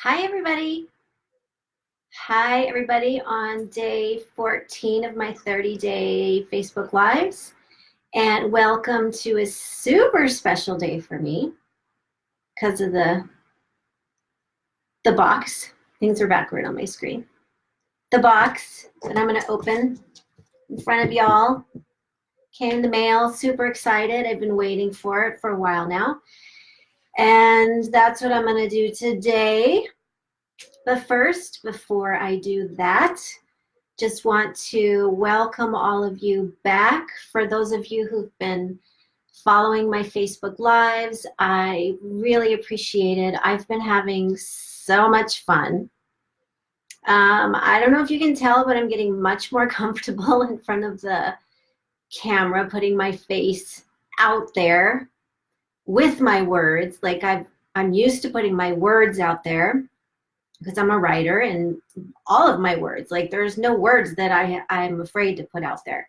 Hi, everybody. Hi, everybody, on day 14 of my 30-day Facebook Lives. And welcome to a super special day for me because of the box. Things are backward on my screen. The box that I'm going to open in front of y'all came in the mail. Super excited. I've been waiting for it for a while now. And that's what I'm going to do today. But first, before I do that, just want to welcome all of you back. For those of you who've been following my Facebook Lives, I really appreciate it. I've been having so much fun. I don't know if you can tell, but I'm getting much more comfortable in front of the camera, putting my face out there with my words. Like I'm used to putting my words out there because I'm a writer, and all of my words, like there's no words that I'm afraid to put out there.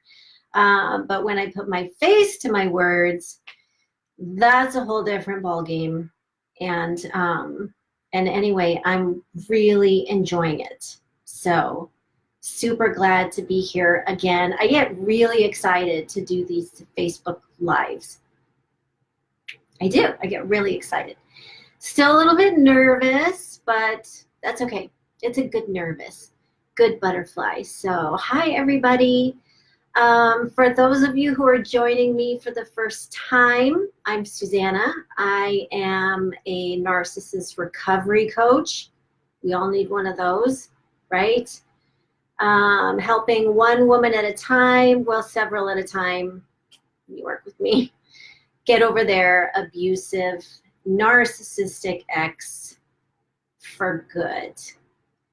But when I put my face to my words, that's a whole different ballgame. And anyway, I'm really enjoying it. So super glad to be here again. I get really excited to do these Facebook Lives. I do. I get really excited. Still a little bit nervous, but that's okay. It's a good nervous, good butterfly. So hi, everybody. For those of you who are joining me for the first time, I'm Susanna. I am a narcissist recovery coach. We all need one of those, right? Helping one woman at a time, well, several at a time. You work with me. Get over their abusive, narcissistic ex for good.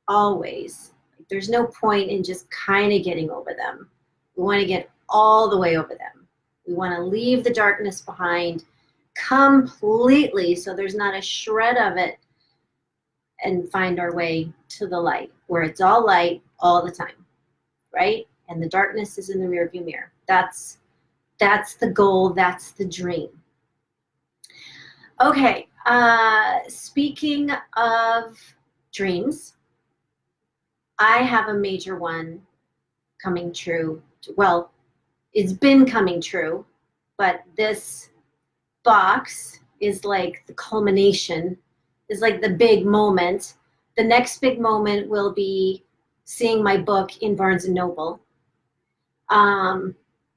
Always. There's no point in just kind of getting over them. We want to get all the way over them. We want to leave the darkness behind completely so there's not a shred of it, and find our way to the light where it's all light all the time, right? And the darkness is in the rearview mirror. That's the goal. That's the dream. Okay. Speaking of dreams, I have a major one coming true. Well, it's been coming true, but this box is like the culmination, is like the big moment. The next big moment will be seeing my book in Barnes & Noble.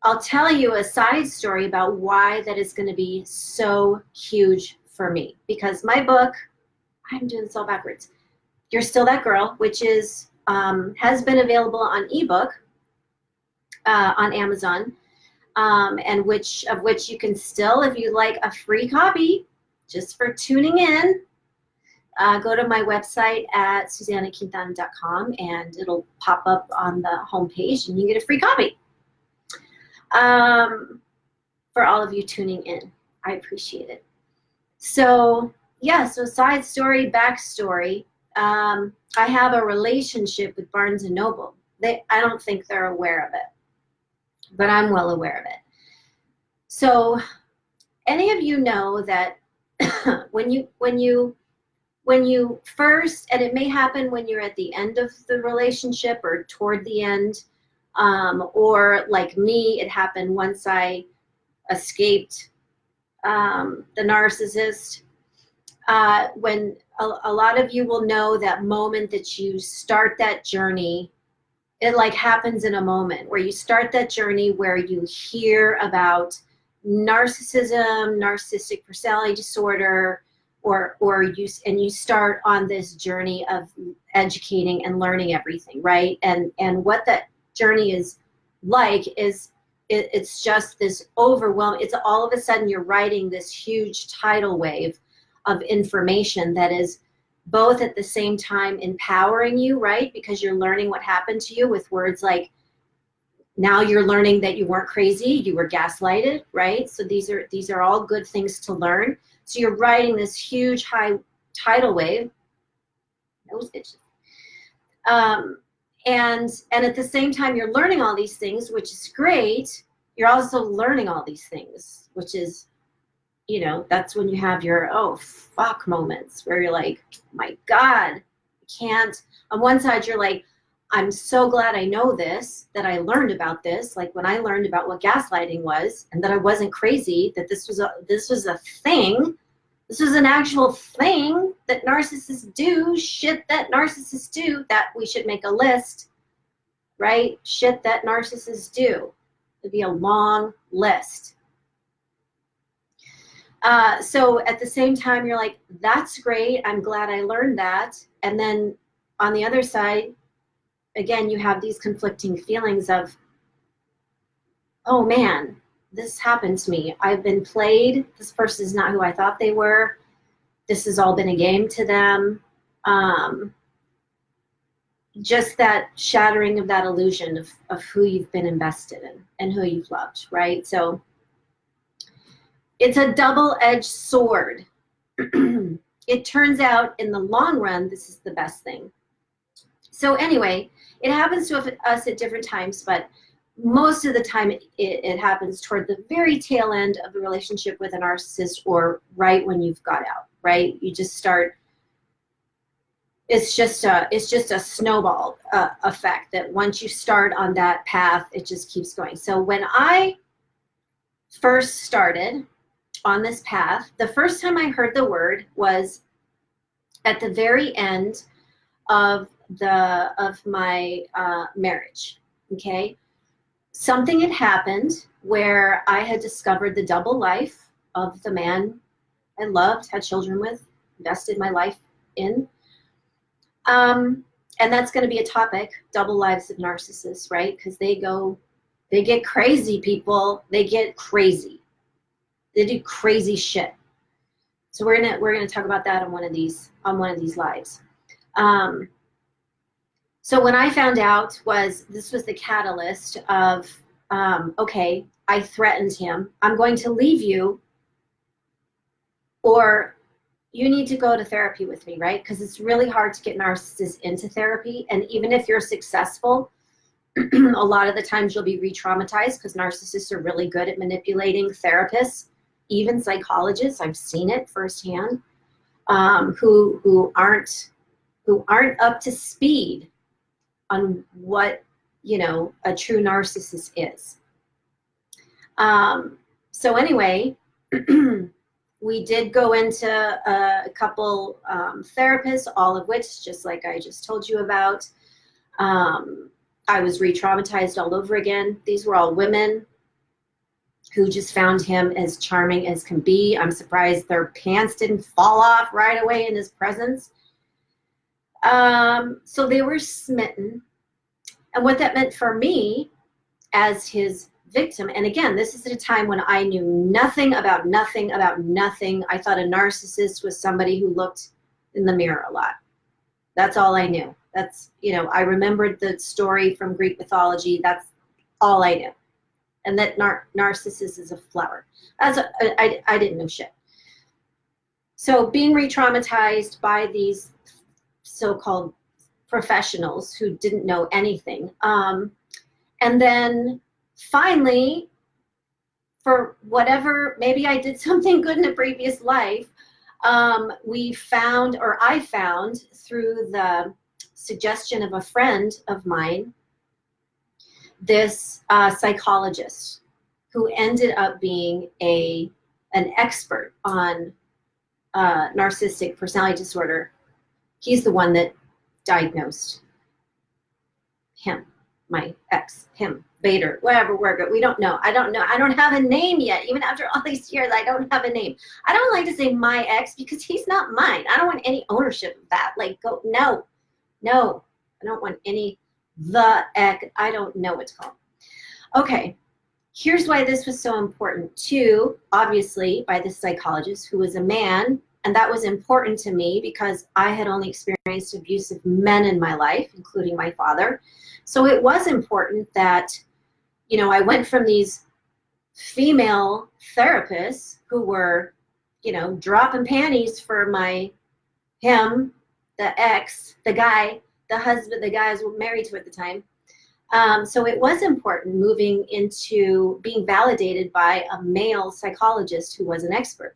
I'll tell you a side story about why that is going to be so huge for me, because my book, I'm doing this all backwards. You're Still That Girl, which is has been available on ebook on Amazon, and which you can still, if you like a free copy, just for tuning in, go to my website at susanaquintan.com and it'll pop up on the homepage and you get a free copy. For all of you tuning in, I appreciate it. So yeah, so side story, backstory. I have a relationship with Barnes & Noble. I don't think they're aware of it, but I'm well aware of it. So any of you know that when you first, and it may happen when you're at the end of the relationship or toward the end, or like me, it happened once I escaped the narcissist. When a lot of you will know that moment that you start that journey, it like happens in a moment where you start that journey where you hear about narcissism, narcissistic personality disorder, or you start on this journey of educating and learning everything, right? And what that journey is like is it's just this overwhelming. It's all of a sudden you're riding this huge tidal wave of information that is both at the same time empowering you, right? Because you're learning what happened to you with words like, now you're learning that you weren't crazy, you were gaslighted, right? So these are all good things to learn. So you're riding this huge high tidal wave. Nose itches. And at the same time you're learning all these things, which is great. You're also learning all these things, which is you know, that's when you have your, oh, fuck moments where you're like, my God, I can't. On one side, you're like, I'm so glad I know this, that I learned about this. Like when I learned about what gaslighting was and that I wasn't crazy, that this was a thing. This was an actual thing that narcissists do, shit that narcissists do, that we should make a list, right? Shit that narcissists do. It'd be a long list. So at the same time, you're like, that's great. I'm glad I learned that. And then on the other side, again, you have these conflicting feelings of, oh man, this happened to me. I've been played. This person is not who I thought they were. This has all been a game to them. Just that shattering of that illusion of who you've been invested in and who you've loved, right? So it's a double-edged sword. It turns out in the long run, this is the best thing. So anyway, it happens to us at different times, but most of the time it happens toward the very tail end of the relationship with a narcissist, or right when you've got out, right? You just start, it's just a snowball effect that once you start on that path, it just keeps going. So when I first started on this path, the first time I heard the word was at the very end of my marriage. Okay, something had happened where I had discovered the double life of the man I loved, had children with, invested my life in. And that's going to be a topic, double lives of narcissists, right? Because they get crazy, people. They get crazy. They do crazy shit. So we're gonna talk about that on one of these lives. So when I found out, this was the catalyst of, okay, I threatened him. I'm going to leave you, or you need to go to therapy with me, right? Because it's really hard to get narcissists into therapy. And even if you're successful, a lot of the times you'll be re-traumatized, because narcissists are really good at manipulating therapists, even psychologists. I've seen it firsthand, who aren't up to speed on what, you know, a true narcissist is. So anyway, we did go into a couple therapists, all of which, just like I just told you about, I was re-traumatized all over again. These were all women who just found him as charming as can be. I'm surprised their pants didn't fall off right away in his presence. So they were smitten. And what that meant for me as his victim, and again, this is at a time when I knew nothing about nothing. I thought a narcissist was somebody who looked in the mirror a lot. That's all I knew. That's, you know, I remembered the story from Greek mythology. That's all I knew. And that narcissist is a flower. I didn't know shit. So being re-traumatized by these so-called professionals who didn't know anything. And then finally, for whatever, maybe I did something good in a previous life, I found through the suggestion of a friend of mine, this psychologist who ended up being an expert on narcissistic personality disorder. He's the one that diagnosed him, my ex, him, Vader, whatever word, we don't know. I don't know. I don't have a name yet. Even after all these years, I don't have a name. I don't like to say my ex because he's not mine. I don't want any ownership of that. Like, no. I don't want any, the ex, I don't know what to call it. Okay, here's why this was so important too, obviously, by this psychologist who was a man. And that was important to me because I had only experienced abusive men in my life, including my father. So it was important that, you know, I went from these female therapists who were, you know, dropping panties for him, the ex, the guy, the husband, the guy I was married to at the time, So it was important moving into being validated by a male psychologist who was an expert.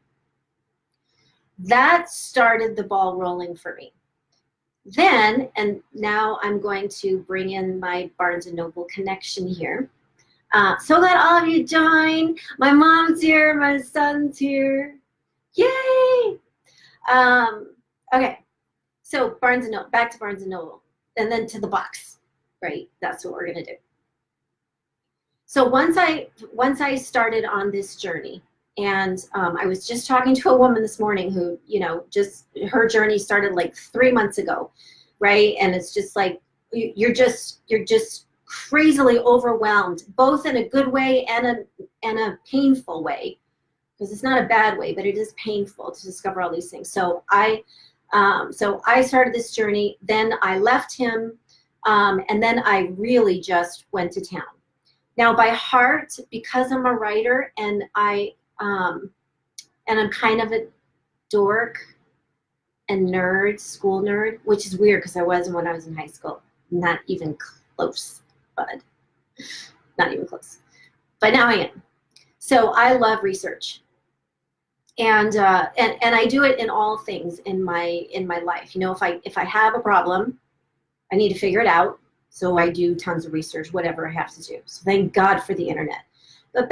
That started the ball rolling for me. Then, and now I'm going to bring in my Barnes & Noble connection here. So glad all of you joined. My mom's here, my son's here. Yay! Okay, so Barnes & Noble, back to Barnes & Noble, and then to the box, right? That's what we're gonna do. So once I started on this journey, and I was just talking to a woman this morning who, just her journey started like 3 months ago, right? And it's just like you're just crazily overwhelmed, both in a good way and a painful way, because it's not a bad way, but it is painful to discover all these things. So I started this journey. Then I left him, and then I really just went to town. Now, by heart, because I'm a writer and I'm kind of a dork and nerd, school nerd, which is weird because I wasn't when I was in high school. Not even close, bud. Not even close. But now I am. So I love research. And I do it in all things in my life. If I have a problem, I need to figure it out. So I do tons of research, whatever I have to do. So thank God for the internet. But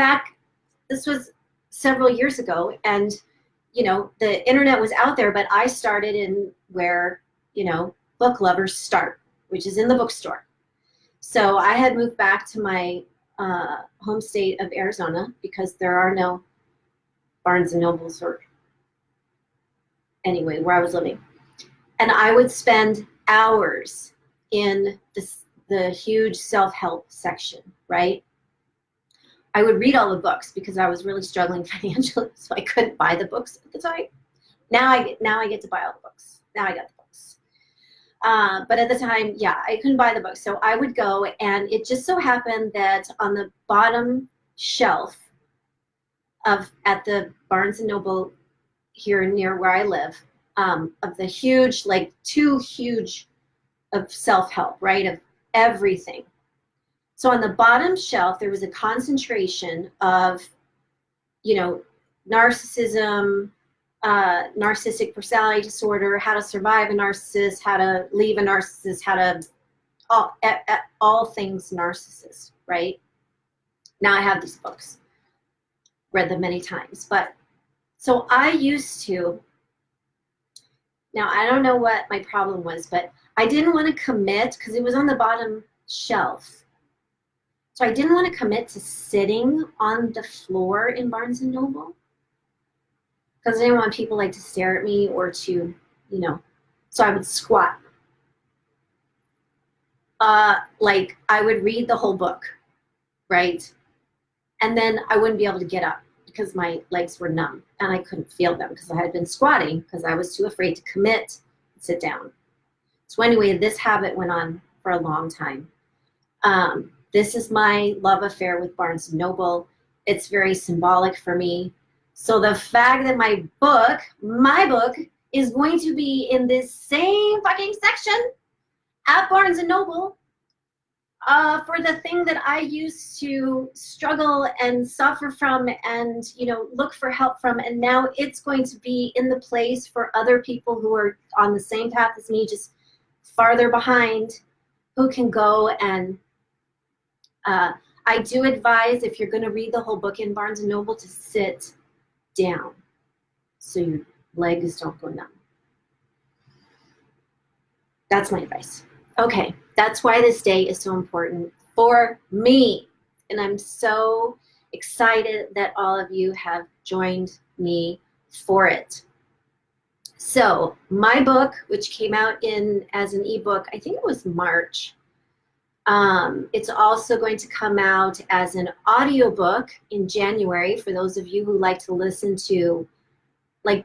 this was several years ago, and the internet was out there, but I started in where book lovers start, which is in the bookstore. So I had moved back to my home state of Arizona because there are no Barnes and Nobles or anyway where I was living, and I would spend hours in the huge self-help section, right? I would read all the books because I was really struggling financially, so I couldn't buy the books at the time. Now I get to buy all the books. Now I got the books. But at the time, yeah, I couldn't buy the books. So I would go, and it just so happened that on the bottom shelf at the Barnes & Noble here near where I live, of the huge, like too huge of self-help, right, of everything. So on the bottom shelf, there was a concentration of, narcissism, narcissistic personality disorder, how to survive a narcissist, how to leave a narcissist, how to, all things narcissist, right? Now I have these books, read them many times. But so I used to, now I don't know what my problem was, but I didn't want to commit because it was on the bottom shelf. So I didn't want to commit to sitting on the floor in Barnes & Noble because I didn't want people to stare at me or to, so I would squat. I would read the whole book, right? And then I wouldn't be able to get up because my legs were numb and I couldn't feel them because I had been squatting because I was too afraid to commit and sit down. So anyway, this habit went on for a long time. This is my love affair with Barnes & Noble. It's very symbolic for me. So the fact that my book, is going to be in this same fucking section at Barnes & Noble for the thing that I used to struggle and suffer from and, look for help from. And now it's going to be in the place for other people who are on the same path as me, just farther behind, who can go and I do advise, if you're going to read the whole book in Barnes & Noble, to sit down so your legs don't go numb. That's my advice. Okay, that's why this day is so important for me. And I'm so excited that all of you have joined me for it. So my book, which came out as an ebook, I think it was March. It's also going to come out as an audiobook in January for those of you who like to listen to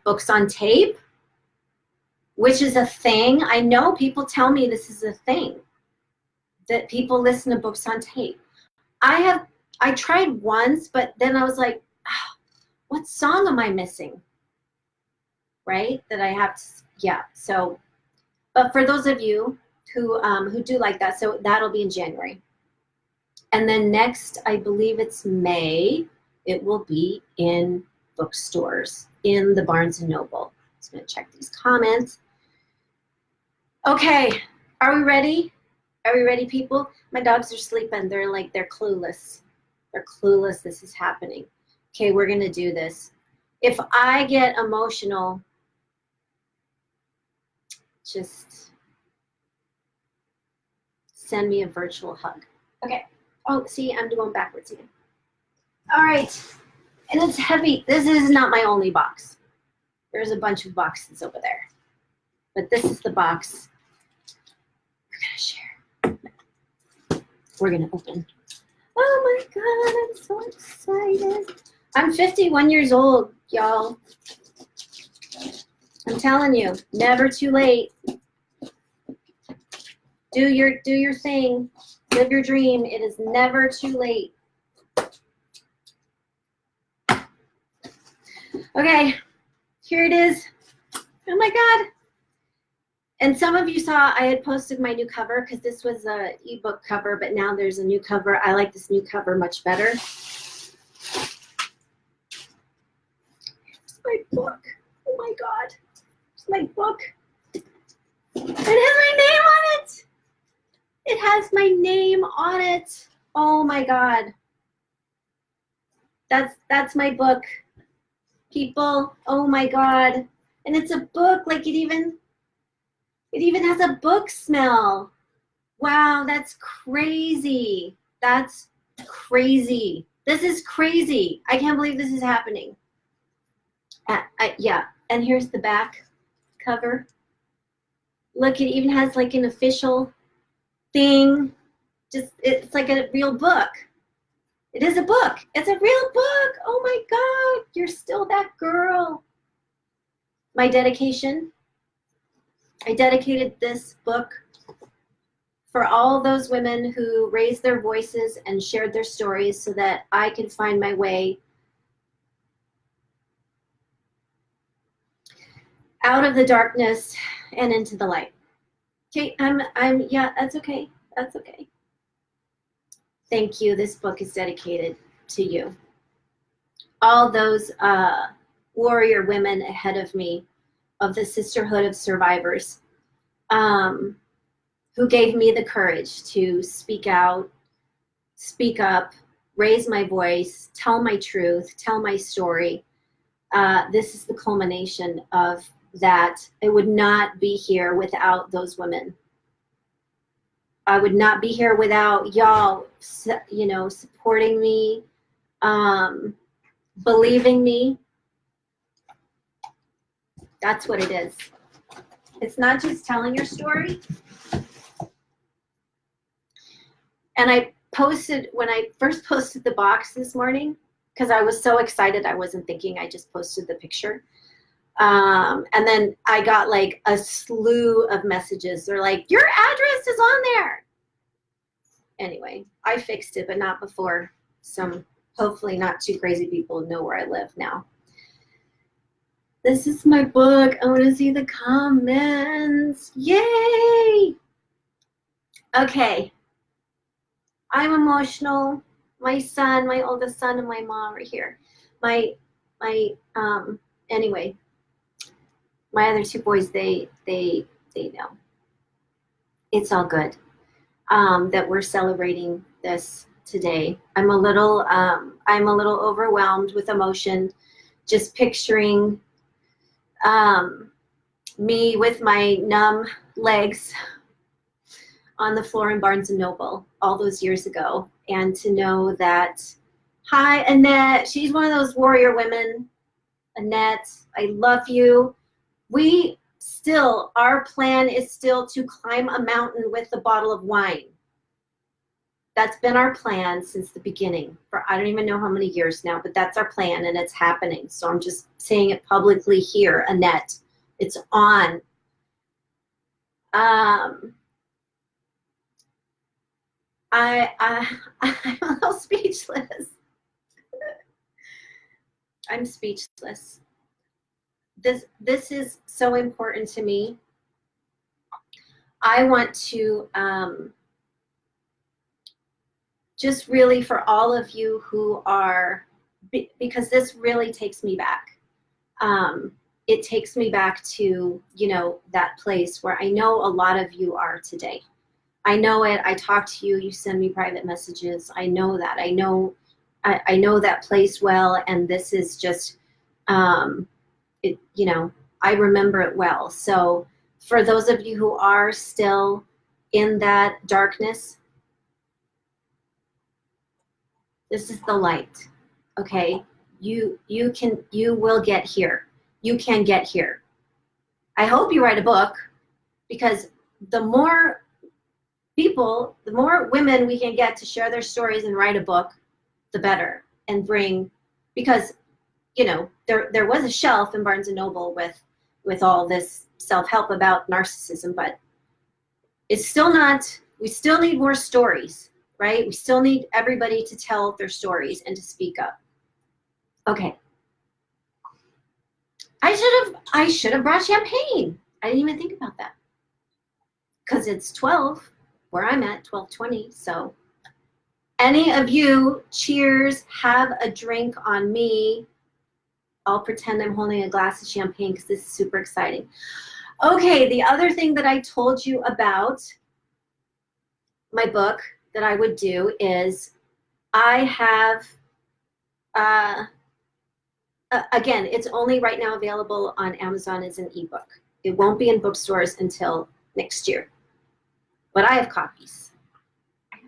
books on tape, which is a thing. I know people tell me this is a thing, that people listen to books on tape. I tried once, but then I was like, what song am I missing? Right? That I have to, yeah. So, but for those of you who do like that, so that'll be in January. And then next, I believe it's May, it will be in bookstores, in the Barnes & Noble. Just gonna check these comments. Okay, are we ready? Are we ready, people? My dogs are sleeping. They're clueless. They're clueless this is happening. Okay, we're gonna do this. If I get emotional, just send me a virtual hug. Okay. Oh, see, I'm going backwards again. All right, and it's heavy. This is not my only box. There's a bunch of boxes over there, but this is the box we're gonna share. We're gonna open. Oh my God, I'm so excited. I'm 51 years old, y'all. I'm telling you, never too late. Do your thing. Live your dream. It is never too late. Okay, here it is. Oh my God. And some of you saw I had posted my new cover because this was a ebook cover, but now there's a new cover. I like this new cover much better. Here's my book. Oh my God. Here's my book. It has my name on it. It has my name on it. Oh my God. That's my book. People, oh my God. And it's a book, like it even has a book smell. Wow, that's crazy. That's crazy. This is crazy. I can't believe this is happening. Yeah, and here's the back cover. Look, it even has like an official thing. It's like a real book. It is a book. It's a real book. Oh my God, you're still that girl. My dedication. I dedicated this book for all those women who raised their voices and shared their stories so that I could find my way out of the darkness and into the light. Okay, yeah, that's okay. That's okay. Thank you. This book is dedicated to you. All those warrior women ahead of me, of the Sisterhood of Survivors, who gave me the courage to speak out, speak up, raise my voice, tell my truth, tell my story. This is the culmination of that. I would not be here without those women. I would not be here without y'all, you know, supporting me, believing me. That's what it is. It's not just telling your story. And I posted, when I first posted the box this morning, because I was so excited, I wasn't thinking, I just posted the picture. And then I got like a slew of messages. They're like, your address is on there. Anyway, I fixed it, but not before some hopefully not too crazy people know where I live now. This is my book. I want to see the comments. Yay! Okay. I'm emotional. My son, my oldest son, and my mom are here. Anyway, my other two boys, they know. It's all good that we're celebrating this today. I'm a little overwhelmed with emotion, just picturing me with my numb legs on the floor in Barnes & Noble all those years ago, and to know that, hi, Annette, she's one of those warrior women. Annette, I love you. Our plan is still to climb a mountain with a bottle of wine. That's been our plan since the beginning, for I don't even know how many years now, but that's our plan and it's happening. So I'm just saying it publicly here, Annette. It's on. I'm a little speechless. I'm speechless. This is so important to me. I want to just really for all of you who are, because this really takes me back. It takes me back to, you know, that place where I know a lot of you are today. I know it. I talk to you. You send me private messages. I know that. I know that place well, and this is just, it. You know, I remember it well. So for those of you who are still in that darkness, this is the light. Okay, you will get here. You can get here. I hope you write a book, because the more people, the more women we can get to share their stories and write a book, the better. And bring, because, you know, there was a shelf in Barnes and Noble with all this self-help about narcissism, but it's still not, we still need more stories, right? We still need everybody to tell their stories and to speak up. Okay. I should have brought champagne. I didn't even think about that. Because it's 12, where I'm at, 12:20. So any of you, cheers, have a drink on me. I'll pretend I'm holding a glass of champagne because this is super exciting. Okay, the other thing that I told you about my book that I would do is I have, again, it's only right now available on Amazon as an ebook. It won't be in bookstores until next year. But I have copies. I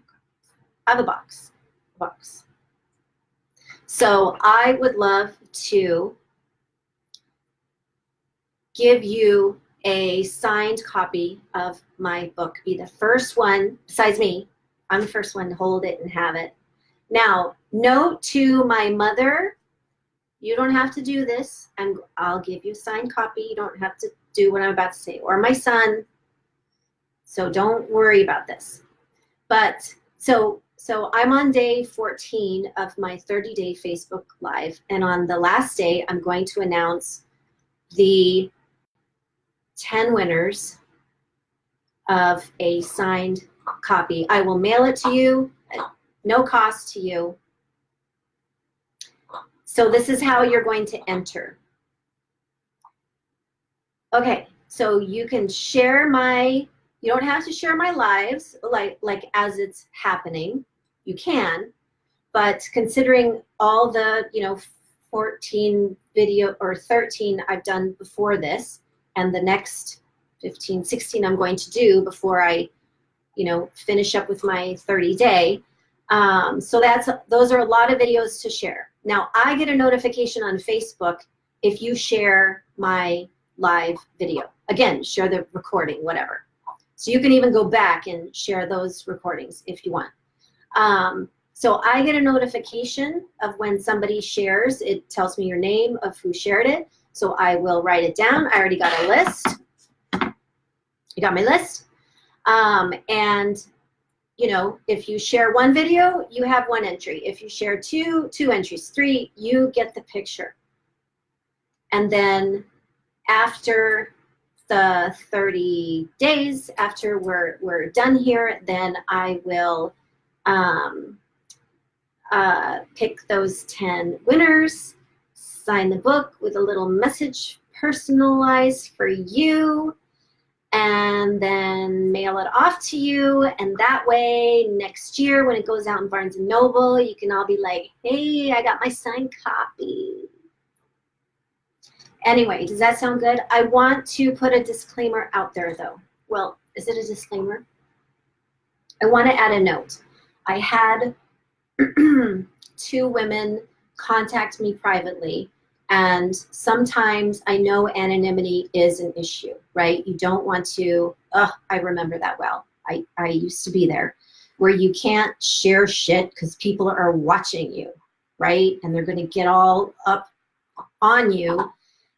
have a box. So I would love to give you a signed copy of my book. Be the first one, besides me, I'm the first one to hold it and have it. Now, note to my mother, you don't have to do this, and I'll give you a signed copy. You don't have to do what I'm about to say. Or my son, so don't worry about this. But so I'm on day 14 of my 30-day Facebook Live, and on the last day, I'm going to announce the 10 winners of a signed copy. I will mail it to you at no cost to you. So this is how you're going to enter. Okay, so you can share my, you don't have to share my lives like as it's happening. You can, but considering all the, you know, 14 video or 13 I've done before this, and the next 15, 16 I'm going to do before I, you know, finish up with my 30-day. So those are a lot of videos to share. Now I get a notification on Facebook if you share my live video. Again, share the recording, whatever. So you can even go back and share those recordings if you want. So I get a notification of when somebody shares. It tells me your name of who shared it. So I will write it down. I already got a list. You got my list? And you know, if you share one video, you have one entry. If you share two entries, 3, you get the picture. And then after the 30 days, after we're done here, then I will pick those 10 winners, sign the book with a little message personalized for you, and then mail it off to you. And that way, next year when it goes out in Barnes & Noble, you can all be like, hey, I got my signed copy. Anyway, does that sound good? I want to put a disclaimer out there, though. Well, is it a disclaimer? I want to add a note. I had 2 women contact me privately, and sometimes I know anonymity is an issue, right? You don't want to, I remember that well. I used to be there, where you can't share shit because people are watching you, right? And they're going to get all up on you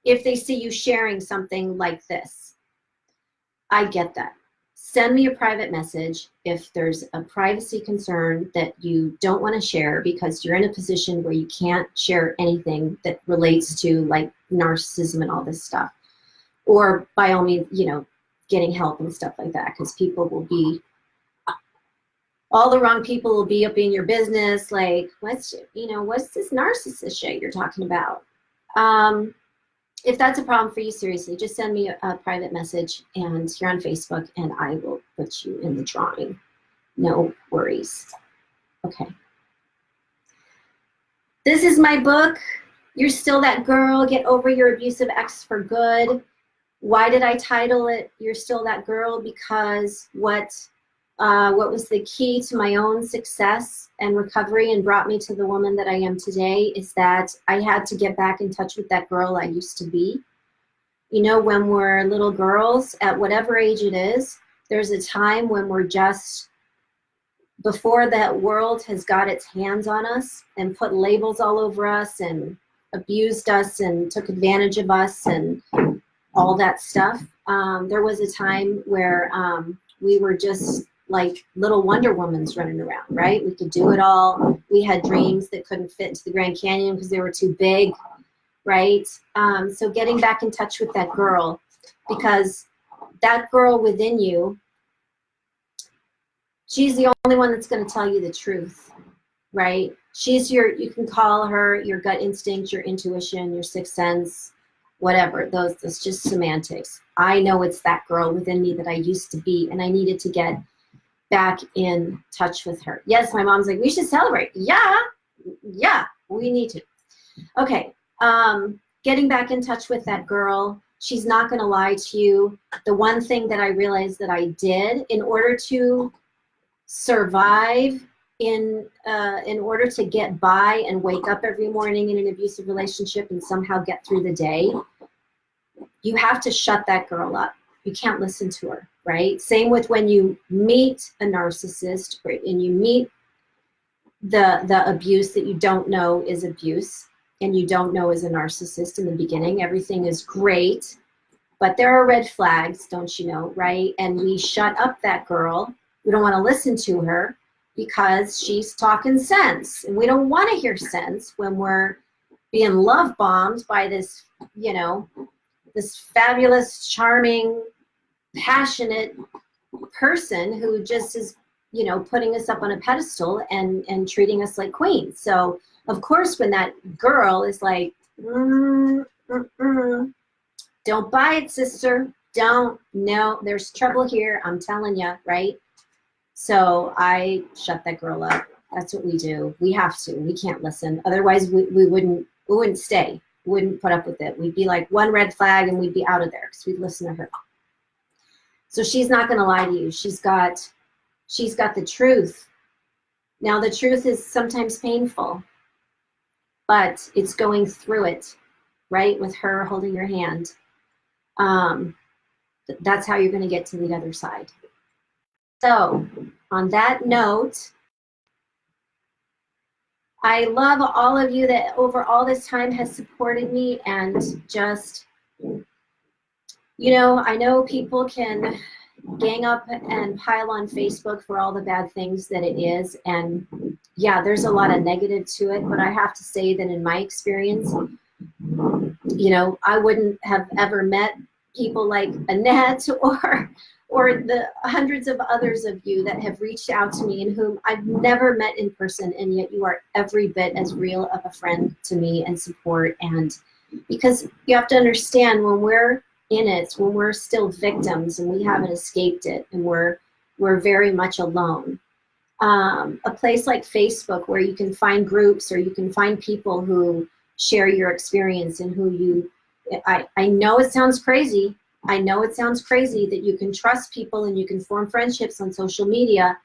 if they see you sharing something like this. I get that. Send me a private message if there's a privacy concern that you don't want to share because you're in a position where you can't share anything that relates to like narcissism and all this stuff. Or by all means, you know, getting help and stuff like that, because people will be all the wrong people will be up in your business. Like, what's this narcissist shit you're talking about? If that's a problem for you, seriously, just send me a private message and you're on Facebook and I will put you in the drawing. No worries. Okay. This is my book. You're Still That Girl. Get Over Your Abusive Ex for Good. Why did I title it You're Still That Girl? Because what was the key to my own success and recovery and brought me to the woman that I am today is that I had to get back in touch with that girl I used to be. You know, when we're little girls, at whatever age it is, there's a time when we're just, before that world has got its hands on us and put labels all over us and abused us and took advantage of us and all that stuff. There was a time where we were just like little Wonder Womans running around, right? We could do it all. We had dreams that couldn't fit into the Grand Canyon because they were too big, right? So getting back in touch with that girl, because that girl within you, she's the only one that's going to tell you the truth, right? She's you can call her your gut instinct, your intuition, your sixth sense, whatever. That's just semantics. I know it's that girl within me that I used to be, and I needed to get back in touch with her. Yes, my mom's like, we should celebrate. Yeah, we need to. Okay, getting back in touch with that girl. She's not going to lie to you. The one thing that I realized that I did in order to survive, in order to get by and wake up every morning in an abusive relationship and somehow get through the day, you have to shut that girl up. You can't listen to her, right? Same with when you meet a narcissist, right? And you meet the abuse that you don't know is abuse and you don't know is a narcissist in the beginning. Everything is great, but there are red flags, don't you know, right? And we shut up that girl. We don't want to listen to her because she's talking sense. And we don't want to hear sense when we're being love bombed by this, you know, this fabulous, charming, passionate person who just is, you know, putting us up on a pedestal and treating us like queens. So, of course, when that girl is like, don't buy it, sister. Don't. No, there's trouble here. I'm telling you, right? So I shut that girl up. That's what we do. We have to. We can't listen. Otherwise, we wouldn't stay. We wouldn't put up with it. We'd be like one red flag and we'd be out of there because we'd listen to her. So she's not going to lie to you. She's got the truth. Now, the truth is sometimes painful, but it's going through it, right? With her holding your hand. That's how you're going to get to the other side. So on that note, I love all of you that over all this time has supported me and just, you know, I know people can gang up and pile on Facebook for all the bad things that it is. And yeah, there's a lot of negative to it, but I have to say that in my experience, you know, I wouldn't have ever met people like Annette or the hundreds of others of you that have reached out to me and whom I've never met in person, and yet you are every bit as real of a friend to me and support. And because you have to understand, when we're in it, when we're still victims and we haven't escaped it and we're very much alone, a place like Facebook where you can find groups or you can find people who share your experience and who you, I know it sounds crazy. I know it sounds crazy that you can trust people and you can form friendships on social media,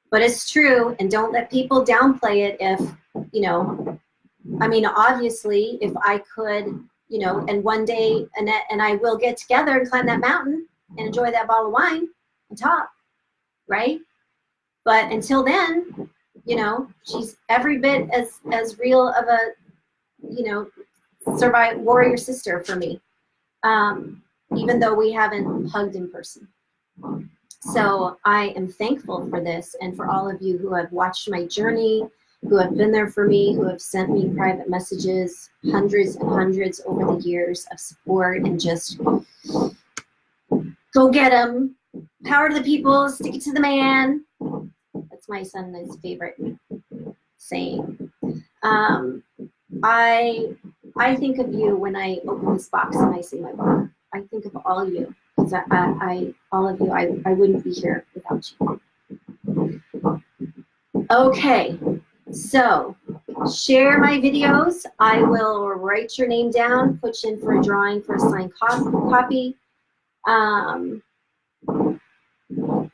but it's true. And don't let people downplay it. If, you know, I mean, obviously, if I could, you know, and one day Annette and I will get together and climb that mountain and enjoy that bottle of wine on top, right? But until then, you know, she's every bit as real of a, you know, warrior sister for me. Even though we haven't hugged in person. So I am thankful for this and for all of you who have watched my journey, who have been there for me, who have sent me private messages, hundreds and hundreds over the years of support and just go get them. Power to the people, stick it to the man. That's my son's favorite saying. I think of you when I open this box and I see my book. I think of all of you, because all of you, I wouldn't be here without you. Okay, so share my videos. I will write your name down, put you in for a drawing for a signed copy.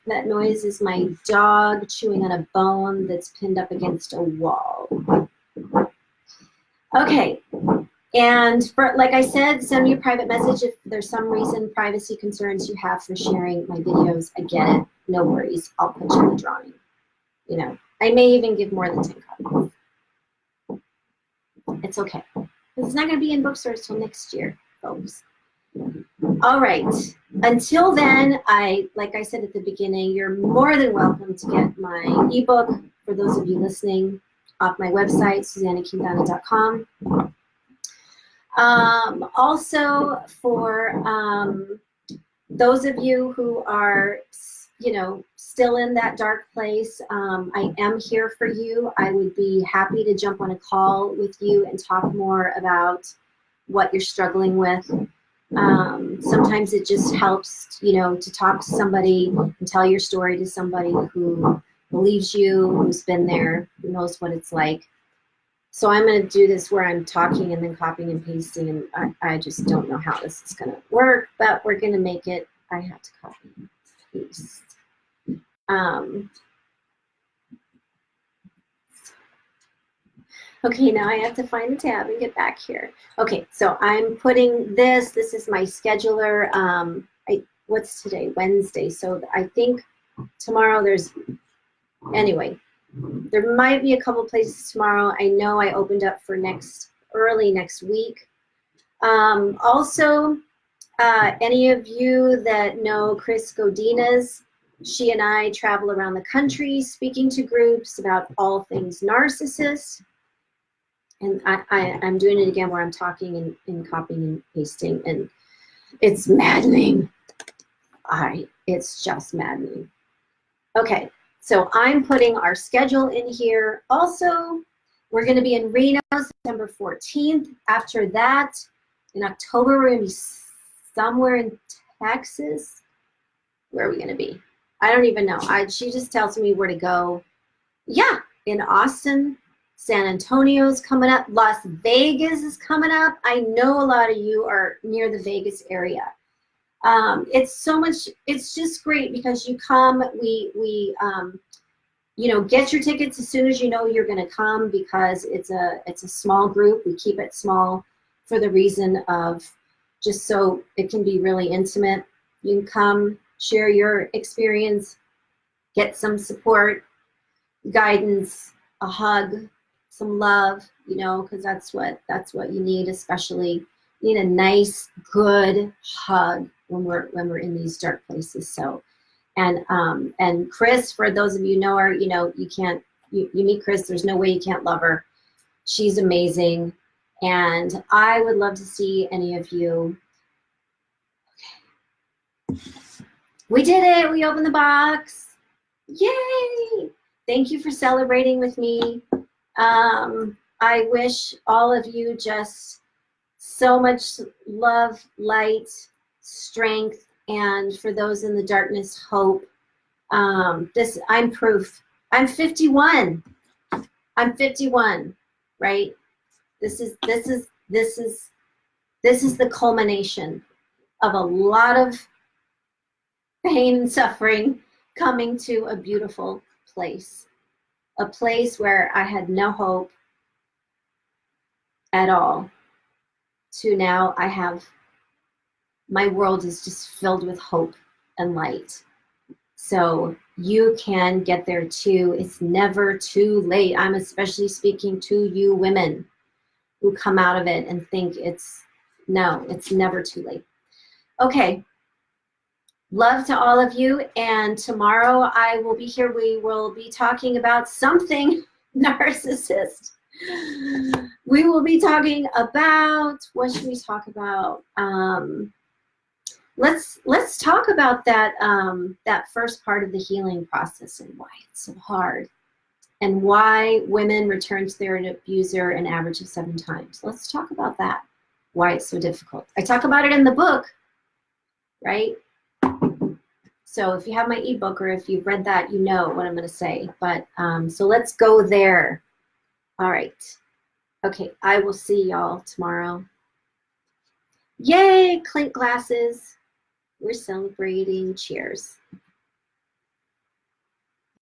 That noise is my dog chewing on a bone that's pinned up against a wall. Okay, and like I said, send me a private message if there's some reason, privacy concerns you have for sharing my videos. I get it, no worries. I'll put you in the drawing. You know, I may even give more than 10 copies. It's okay. It's not going to be in bookstores till next year, folks. All right. Until then, like I said at the beginning, you're more than welcome to get my ebook, for those of you listening, off my website, SusannaKingdonna.com. Also, for those of you who are, you know, still in that dark place, I am here for you. I would be happy to jump on a call with you and talk more about what you're struggling with. Sometimes it just helps, you know, to talk to somebody and tell your story to somebody who believes you, who's been there, who knows what it's like. So I'm going to do this where I'm talking and then copying and pasting, and I just don't know how this is going to work, but we're going to make it. I have to copy and paste. Okay, now I have to find the tab and get back here. Okay, so I'm putting this is my scheduler. What's today? Wednesday. So I think tomorrow anyway, there might be a couple places tomorrow. I know I opened up for early next week. Also, any of you that know Chris Godinez, she and I travel around the country speaking to groups about all things narcissist. And I'm doing it again where I'm talking and copying and pasting, and it's maddening. It's just maddening. Okay, so I'm putting our schedule in here. Also, we're going to be in Reno September 14th. After that, in October, we're going to be somewhere in Texas. Where are we going to be? I don't even know. She just tells me where to go. Yeah, in Austin. San Antonio's coming up. Las Vegas is coming up. I know a lot of you are near the Vegas area. It's just great because you come, we you know, get your tickets as soon as you know you're going to come, because it's a small group. We keep it small for the reason of just so it can be really intimate. You can come, share your experience, get some support, guidance, a hug, some love, you know, because that's what you need. Especially you need a nice, good hug when we're in these dark places. So, and Chris, for those of you who know her, you know, you meet Chris, there's no way you can't love her. She's amazing, and I would love to see any of you. Okay. We did it. We opened the box. Yay! Thank you for celebrating with me. I wish all of you just so much love, light, strength, and for those in the darkness, hope. I'm proof. I'm 51. I'm 51, right? This is the culmination of a lot of pain and suffering coming to a beautiful place. A place where I had no hope at all, to now my world is just filled with hope and light. So you can get there too. It's never too late. I'm especially speaking to you women who come out of it and think it's never too late. Okay. Love to all of you, and tomorrow I will be here. We will be talking about something narcissist. We will be talking about, what should we talk about? let's talk about that that first part of the healing process and why it's so hard, and why women return to their abuser an average of 7 times. Let's talk about that. Why it's so difficult. I talk about it in the book, right? So if you have my ebook or if you've read that, you know what I'm going to say. But so let's go there. All right. Okay, I will see y'all tomorrow. Yay, clink glasses. We're celebrating. Cheers.